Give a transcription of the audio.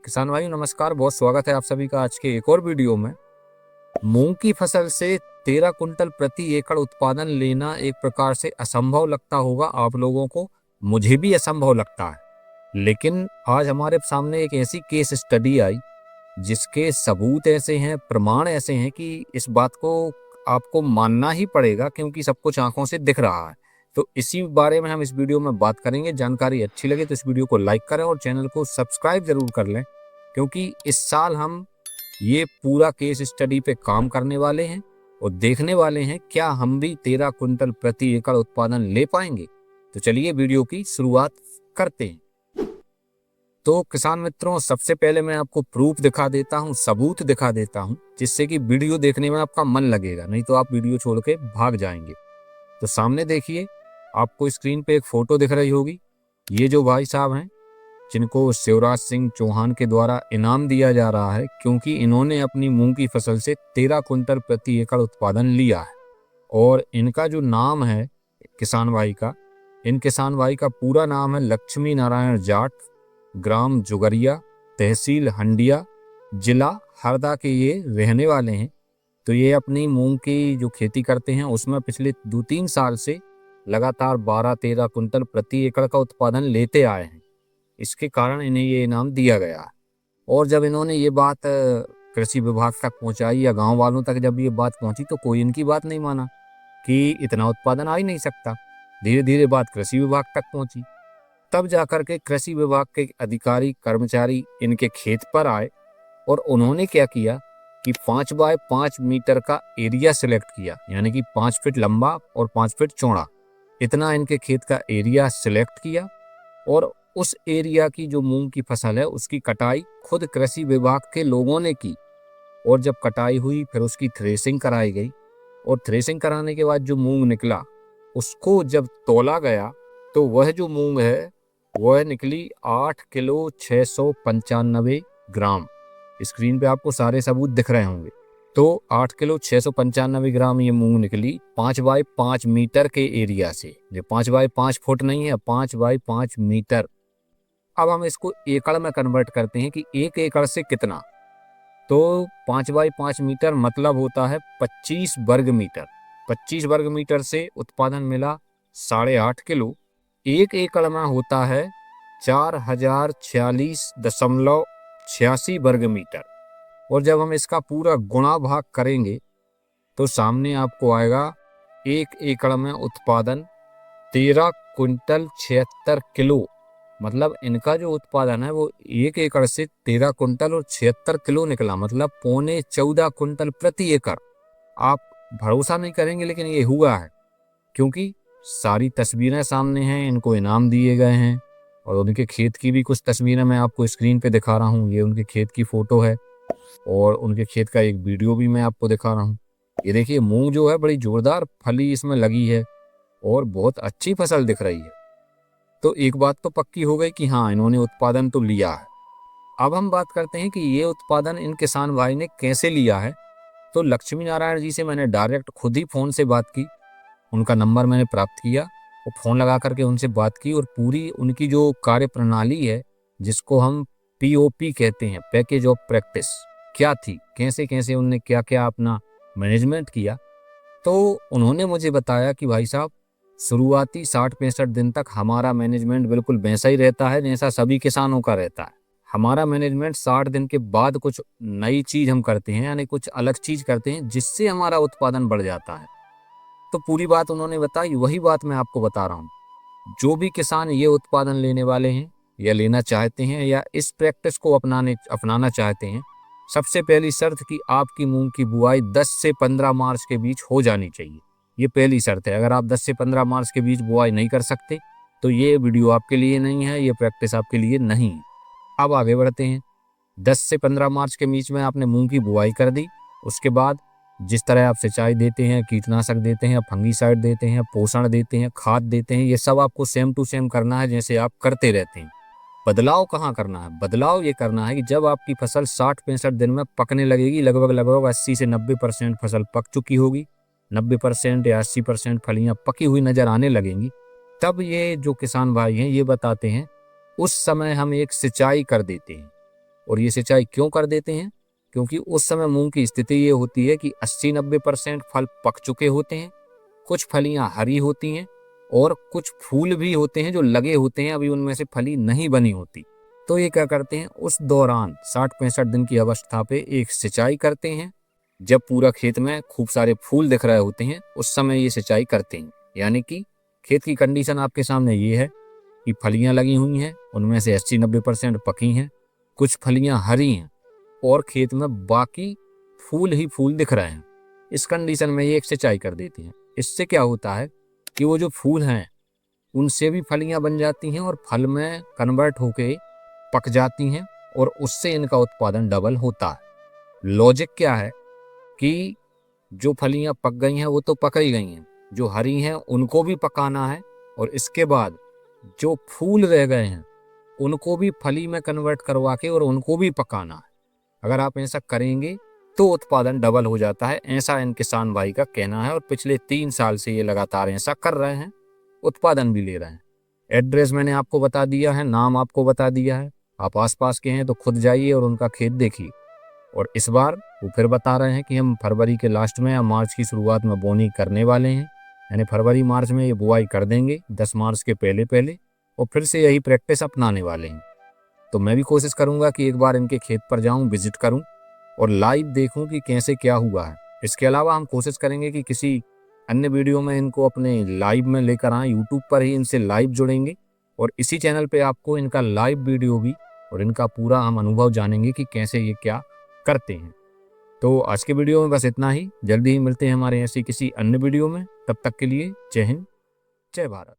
किसान भाई नमस्कार, बहुत स्वागत है आप सभी का आज के एक और वीडियो में। मूंग की फसल से 13 कुंटल प्रति एकड़ उत्पादन लेना एक प्रकार से असंभव लगता होगा आप लोगों को, मुझे भी असंभव लगता है। लेकिन आज हमारे सामने एक ऐसी केस स्टडी आई जिसके सबूत ऐसे हैं, प्रमाण ऐसे हैं कि इस बात को आपको मानना ही पड़ेगा, क्योंकि सब कुछ आंखों से दिख रहा है। तो इसी बारे में हम इस वीडियो में बात करेंगे। जानकारी अच्छी लगे तो इस वीडियो को लाइक करें और चैनल को सब्सक्राइब जरूर कर लें, क्योंकि इस साल हम ये पूरा केस स्टडी पे काम करने वाले हैं और देखने वाले हैं क्या हम भी 13 कुंटल प्रति एकड़ उत्पादन ले पाएंगे। तो चलिए वीडियो की शुरुआत करते हैं। तो किसान मित्रों, सबसे पहले मैं आपको प्रूफ दिखा देता हूँ, सबूत दिखा देता हूँ, जिससे कि वीडियो देखने में आपका मन लगेगा, नहीं तो आप वीडियो छोड़ के भाग जाएंगे। तो सामने देखिए, आपको स्क्रीन पे एक फोटो दिख रही होगी। ये जो भाई साहब हैं, जिनको शिवराज सिंह चौहान के द्वारा इनाम दिया जा रहा है, क्योंकि इन्होंने अपनी मूंग की फसल से 13 कुंटल प्रति एकड़ उत्पादन लिया है। और इनका जो नाम है किसान भाई का, इन किसान भाई का पूरा नाम है लक्ष्मी नारायण जाट, ग्राम जुगरिया, तहसील हंडिया, जिला हरदा के ये रहने वाले हैं। तो ये अपनी मूंग की जो खेती करते हैं उसमें पिछले 2-3 साल से लगातार 12-13 कुंटल प्रति एकड़ का उत्पादन लेते आए हैं। इसके कारण इन्हें ये इनाम दिया गया है। और जब इन्होंने ये बात कृषि विभाग तक पहुंचाई या गांव वालों तक जब ये बात पहुंची, तो कोई इनकी बात नहीं माना कि इतना उत्पादन आ ही नहीं सकता। धीरे धीरे बात कृषि विभाग तक पहुंची, तब जाकर के कृषि विभाग के अधिकारी कर्मचारी इनके खेत पर आए और उन्होंने क्या किया कि 5 बाय 5 मीटर का एरिया सिलेक्ट किया, यानी कि 5 फीट लंबा और 5 फीट चौड़ा, इतना इनके खेत का एरिया सिलेक्ट किया। और उस एरिया की जो मूंग की फसल है उसकी कटाई खुद कृषि विभाग के लोगों ने की। और जब कटाई हुई फिर उसकी थ्रेसिंग कराई गई, और थ्रेसिंग कराने के बाद जो मूंग निकला उसको जब तौला गया तो वह जो मूंग है वह निकली 8 किलो 695 ग्राम। स्क्रीन पे आपको सारे सबूत दिख रहे होंगे। तो 8 किलो 695 ग्राम ये मूंग निकली 5 बाय 5 मीटर के एरिया से। ये 5 बाय 5 फुट नहीं है, 5 बाय 5 मीटर। अब हम इसको एकड़ में कन्वर्ट करते हैं कि 1 एकड़ से कितना। तो 5 बाय 5 मीटर मतलब होता है 25 वर्ग मीटर। 25 वर्ग मीटर से उत्पादन मिला 8.5 किलो। 1 एकड़ में होता है 4046.86 वर्ग मीटर। और जब हम इसका पूरा गुणा भाग करेंगे तो सामने आपको आएगा 1 एकड़ में उत्पादन 13 कुंटल 76 किलो। मतलब इनका जो उत्पादन है वो 1 एकड़ से 13 कुंटल और 76 किलो निकला, मतलब 14.25 कुंटल प्रति एकड़। आप भरोसा नहीं करेंगे लेकिन ये हुआ है, क्योंकि सारी तस्वीरें सामने हैं, इनको इनाम दिए गए हैं। और उनके खेत की भी कुछ तस्वीरें मैं आपको स्क्रीन पे दिखा रहा हूँ। ये उनके खेत की फोटो है और उनके खेत का एक वीडियो भी मैं आपको दिखा रहा हूँ। ये देखिए, मूंग जो है बड़ी जोरदार फली इसमें लगी है और बहुत अच्छी फसल दिख रही है। तो एक बात तो पक्की हो गई कि हाँ, इन्होंने उत्पादन तो लिया है। अब हम बात करते हैं कि ये उत्पादन इन किसान भाई ने कैसे लिया है। तो लक्ष्मी नारायण जी से मैंने डायरेक्ट खुद ही फ़ोन से बात की, उनका नंबर मैंने प्राप्त किया और फ़ोन लगा करके उनसे बात की। और पूरी उनकी जो कार्य प्रणाली है, जिसको हम POP कहते हैं, पैकेज ऑफ प्रैक्टिस, क्या थी, कैसे कैसे उनने क्या क्या अपना मैनेजमेंट किया। तो उन्होंने मुझे बताया कि भाई साहब, शुरुआती 60-65 दिन तक हमारा मैनेजमेंट बिल्कुल वैसा ही रहता है जैसा सभी किसानों का रहता है। हमारा मैनेजमेंट 60 दिन के बाद कुछ नई चीज़ हम करते हैं, यानी कुछ अलग चीज़ करते हैं जिससे हमारा उत्पादन बढ़ जाता है। तो पूरी बात उन्होंने बताई, वही बात मैं आपको बता रहा हूँ। जो भी किसान ये उत्पादन लेने वाले हैं या लेना चाहते हैं या इस प्रैक्टिस को अपनाना चाहते हैं, सबसे पहली शर्त कि आपकी मूंग की बुआई 10 से 15 मार्च के बीच हो जानी चाहिए। ये पहली शर्त है। अगर आप 10 से 15 मार्च के बीच बुआई नहीं कर सकते तो ये वीडियो आपके लिए नहीं है, ये प्रैक्टिस आपके लिए नहीं है। अब आगे बढ़ते हैं। 10 से 15 मार्च के बीच में आपने मूंग की बुआई कर दी। उसके बाद जिस तरह आप सिंचाई देते हैं, कीटनाशक देते हैं, फंगीसाइड देते हैं, पोषण देते हैं, खाद देते हैं, ये सब आपको सेम टू सेम करना है जैसे आप करते रहते हैं। बदलाव कहाँ करना है? बदलाव ये करना है कि जब आपकी फसल 60-65 दिन में पकने लगेगी, लगभग 80 से 90% फसल पक चुकी होगी, 90% या 80% फलियां पकी हुई नजर आने लगेंगी, तब ये जो किसान भाई हैं ये बताते हैं, उस समय हम एक सिंचाई कर देते हैं। और ये सिंचाई क्यों कर देते हैं? क्योंकि उस समय मूंग की स्थिति ये होती है कि 80-90% फल पक चुके होते हैं, कुछ फलियां हरी होती हैं और कुछ फूल भी होते हैं जो लगे होते हैं, अभी उनमें से फली नहीं बनी होती। तो ये क्या करते हैं, उस दौरान 60-65 दिन की अवस्था पे एक सिंचाई करते हैं। जब पूरा खेत में खूब सारे फूल दिख रहे होते हैं उस समय ये सिंचाई करते हैं। यानी कि खेत की कंडीशन आपके सामने ये है कि फलियां लगी हुई हैं, उनमें से 80-90% पकी हैं, कुछ फलियां हरी हैं और खेत में बाकी फूल ही फूल दिख रहे हैं। इस कंडीशन में ये एक सिंचाई कर देती हैं। इससे क्या होता है कि वो जो फूल हैं उनसे भी फलियां बन जाती हैं और फल में कन्वर्ट होके पक जाती हैं और उससे इनका उत्पादन डबल होता है। लॉजिक क्या है कि जो फलियां पक गई हैं वो तो पक ही गई हैं, जो हरी हैं उनको भी पकाना है और इसके बाद जो फूल रह गए हैं उनको भी फली में कन्वर्ट करवा के और उनको भी पकाना है। अगर आप ऐसा करेंगे तो उत्पादन डबल हो जाता है, ऐसा इन किसान भाई का कहना है और पिछले 3 साल से ये लगातार ऐसा कर रहे हैं, उत्पादन भी ले रहे हैं। एड्रेस मैंने आपको बता दिया है, नाम आपको बता दिया है, आप आसपास के हैं तो खुद जाइए और उनका खेत देखिए। और इस बार वो फिर बता रहे हैं कि हम फरवरी के लास्ट में या मार्च की शुरुआत में बोनी करने वाले हैं, यानी फरवरी मार्च में ये बुआई कर देंगे 10 मार्च के पहले पहले, और फिर से यही प्रैक्टिस अपनाने वाले हैं। तो मैं भी कोशिश करूंगा कि एक बार इनके खेत पर जाऊं, विजिट करूं और लाइव देखूं कि कैसे क्या हुआ है। इसके अलावा हम कोशिश करेंगे कि किसी अन्य वीडियो में इनको अपने लाइव में लेकर आएं, यूट्यूब पर ही इनसे लाइव जुड़ेंगे और इसी चैनल पे आपको इनका लाइव वीडियो भी और इनका पूरा हम अनुभव जानेंगे कि कैसे ये क्या करते हैं। तो आज के वीडियो में बस इतना ही। जल्दी ही मिलते हैं हमारे ऐसी किसी अन्य वीडियो में। तब तक के लिए जय हिंद, जय भारत।